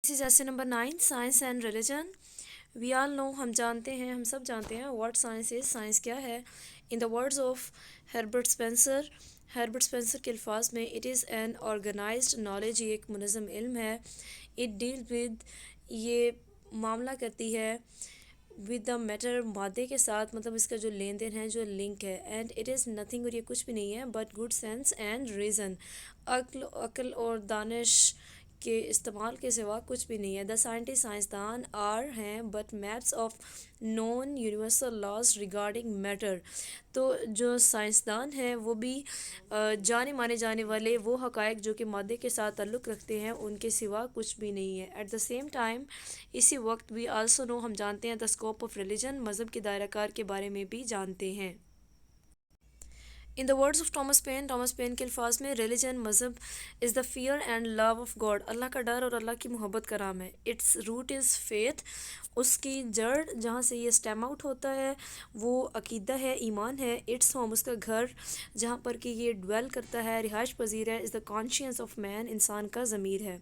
This is essay number 9, Science and Religion. We all know, हम जानते हैं, हम सब जानते हैं what science is, science क्या है. In the words of Herbert Spencer, Herbert Spencer के अल्फाज में it is an organized knowledge, ये एक मुनज़्ज़म इल्म है. It deals with, ये मामला करती है विद द मैटर, मादे के साथ, मतलब इसका जो लेन देन है, जो लिंक है. एंड इट इज़ नथिंग, और ये कुछ भी नहीं है but good sense and reason, अक्ल और दानिश के इस्तेमाल के सिवा कुछ भी नहीं है. द साइंटिस्ट, साइंसदान आर हैं but maps of non universal laws regarding matter. तो जो साइंसदान हैं वो भी जाने माने जाने वाले वो हक़ाइक़ जो कि मादे के साथ ताल्लुक़ रखते हैं, उनके सिवा कुछ भी नहीं है. एट द सेम टाइम, इसी वक्त वी आल्सो नो, हम जानते हैं द स्कोप ऑफ रिलीजन, मज़हब के दायरा कार के बारे में भी जानते हैं. In the words of Thomas Paine के अल्फाज में, रिलीजन, मज़हब, is the fear and love of God, अल्लाह का डर और अल्लाह की मोहब्बत का नाम है. इट्स रूट इज़ फेथ, उसकी जड़ जहाँ से ये स्टेम आउट होता है वो अकीदा है, ईमान है. इट्स होम, उसका घर जहाँ पर कि ये ड्वेल करता है, रिहाइश पजीर है. Is the conscious of man, इंसान का ज़मीर है.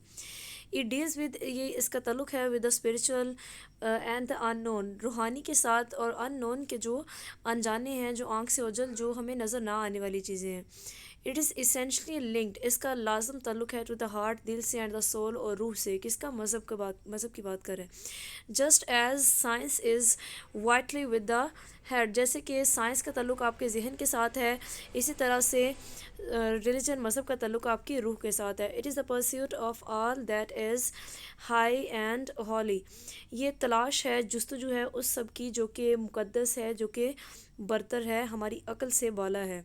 इट डील्स विद, ये इसका ताल्लुक़ है with the spiritual and the unknown, रूहानी के साथ और अननोन के जो अनजाने हैं, जो आँख से ओझल, जो हमें नज़र ना आने वाली चीज़ें हैं. इट इज़ इसेंशली लिंक्ड, इसका लाजम ताल्लुक़ है टू द हार्ट, दिल से, एंड द सोल, और रूह से. किसका? मज़हब की बात करें. Just as science is vitally with the head, जैसे कि साइंस का ताल्लुक़ आपके जहन के साथ है, इसी तरह से रिलीजन, मज़हब का ताल्लुक़ आपकी रूह के साथ है. It is the pursuit of all that is high and holy, ये तलाश है, जुस्तजू है उस सब की जो कि मुक़द्दस है, जो कि बरतर है, हमारी अक्ल से बाला है.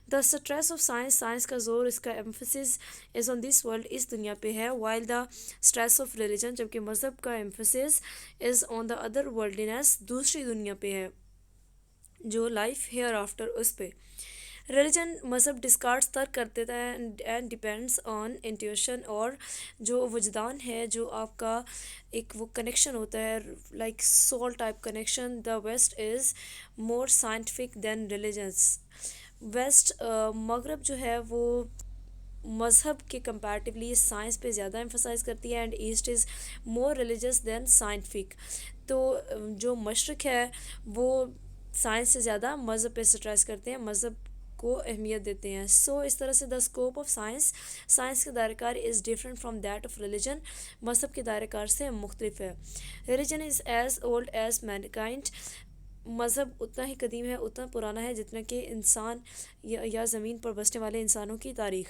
The stress of science, science का ज़ोर, इसका emphasis is on this world, इस दुनिया पे है. While the stress of religion, जबकि मज़हब का emphasis is on the other worldness, दूसरी दुनिया पे है, जो लाइफ हेयर आफ्टर, उस पे. रिलीजन, मज़हब डिस्कार्ड्स, तर्क कर देता है, एंड डिपेंड्स ऑन इंट्यूशन, और जो वजदान है, जो आपका एक वो कनेक्शन होता है, like soul type connection. The west is more scientific than religions, west मगरब जो है वो मज़हब के कंपैरेटिवली साइंस पे ज़्यादा एम्फसाइज़ करती है, and east is more religious than scientific. तो जो मशरक़ है वो साइंस से ज़्यादा मज़हब पे स्ट्रेस करते हैं, मज़हब को अहमियत देते हैं. सो इस तरह से the scope of science, science का दायराकार is different from that of religion, मज़हब के दायराकार से मुख्तलिफ है. Religion is as old as mankind, मज़हब उतना ही कदीम है, उतना पुराना है जितना कि इंसान या ज़मीन पर बसने वाले इंसानों की तारीख़.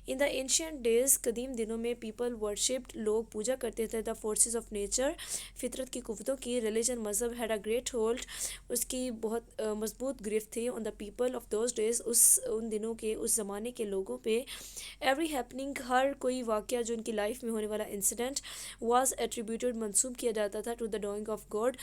इन द एंशियंट डेज़, कदीम दिनों में, पीपल वर्शिप्ड, लोग पूजा करते थे, द फोर्सेस ऑफ नेचर, फितरत की कुव्वतों की. रिलीजन, मज़हब, हैड अ ग्रेट होल्ड, उसकी बहुत मजबूत गिरफ्त थी, on the people of those days, उन दिनों के, उस ज़माने के लोगों पे. एवरी हैपनिंग, हर कोई वाक़या जो उनकी लाइफ में होने वाला इंसिडेंट, वाज एट्रीब्यूटेड, मंसूब किया जाता था, to the doing of God,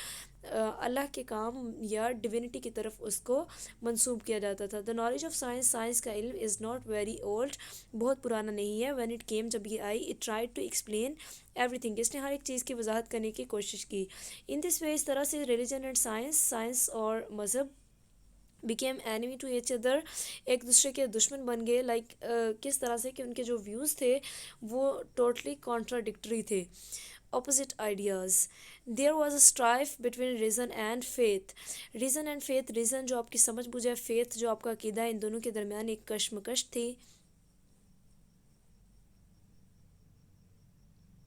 अल्लाह के काम या डिविनिटी की तरफ उसको मंसूब किया जाता था. The knowledge of science, science का इल्म, इज़ नॉट वेरी ओल्ड, बहुत पुराना नहीं है. व्हेन इट केम, जब ये आई, it tried to explain everything, इसने हर एक चीज़ की वजाहत करने की कोशिश की. इन दिस वे, इस तरह से रिलीजन एंड साइंस, साइंस और मज़हब became enemy to each other, एक दूसरे के दुश्मन बन गए. लाइक किस तरह से कि उनके जो व्यूज़ थे वो टोटली कॉन्ट्राडिक्टरी थे, opposite ideas. There was a strife between reason and faith. Reason and faith, reason जो आपकी समझ बूझ है, faith जो आपका अकीदा है, इन दोनों के दरमियान एक कशमकश थी.